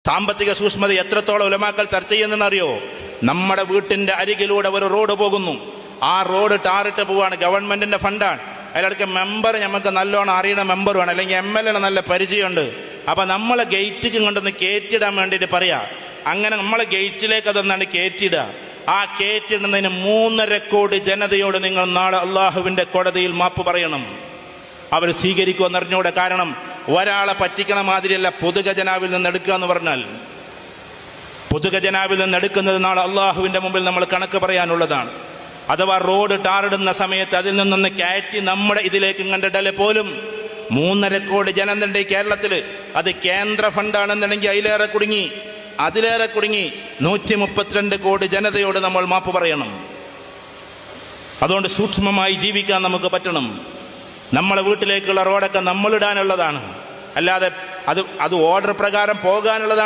സാമ്പത്തിക സൂക്ഷ്മത എത്രത്തോളം ഉലമാക്കൾ ചർച്ച ചെയ്യുന്നതെന്നറിയോ? നമ്മുടെ വീട്ടിന്റെ അരികിലൂടെ ഒരു റോഡ് പോകുന്നു. ആ റോഡ് ടാറിട്ട് പോവാണ്, ഗവൺമെന്റിന്റെ ഫണ്ടാണ്. അതിലിടയ്ക്ക് മെമ്പർ നമുക്ക് നല്ലോണം അറിയണ മെമ്പർ വേണം, അല്ലെങ്കിൽ MLA നല്ല പരിചയമുണ്ട്. അപ്പൊ നമ്മളെ ഗേറ്റിക്ക് കൊണ്ടൊന്ന് കയറ്റിയിടാൻ വേണ്ടിയിട്ട് പറയാ. അങ്ങനെ നമ്മളെ ഗേറ്റിലേക്ക് അതൊന്നാണ് കയറ്റിയിടുക. ആ കയറ്റിടുന്നതിന് 3.5 കോടി ജനതയോട് നിങ്ങൾ നാളെ അള്ളാഹുവിന്റെ കോടതിയിൽ മാപ്പ് പറയണം. അവർ സ്വീകരിക്കുമെന്ന് അറിഞ്ഞൂടെ. കാരണം ഒരാളെ പറ്റിക്കണ മാതിരിയല്ല പൊതുഖജനാവിൽ നിന്ന് എടുക്കുക എന്ന് പറഞ്ഞാൽ. പൊതുഖജനാവിൽ നിന്ന് എടുക്കുന്നത് നാളെ അള്ളാഹുവിന്റെ മുമ്പിൽ നമ്മൾ കണക്ക് പറയാനുള്ളതാണ്. അഥവാ റോഡ് ടാറിടുന്ന സമയത്ത് അതിൽ നിന്നൊന്ന് കയറ്റി നമ്മുടെ ഇതിലേക്ക് കണ്ടിട്ടാൽ പോലും 3.5 കോടി ജനതയുണ്ട് കേരളത്തിൽ. അത് കേന്ദ്ര ഫണ്ടാണെന്നുണ്ടെങ്കിൽ അതിലേറെ കുടുങ്ങി 132 കോടി ജനതയോട് നമ്മൾ മാപ്പ് പറയണം. അതുകൊണ്ട് സൂക്ഷ്മമായി ജീവിക്കാൻ നമുക്ക് പറ്റണം. നമ്മളെ വീട്ടിലേക്കുള്ള റോഡൊക്കെ നമ്മളിടാനുള്ളതാണ്, അല്ലാതെ അത് ഓർഡർ പ്രകാരം പോകാനുള്ളതാണ്.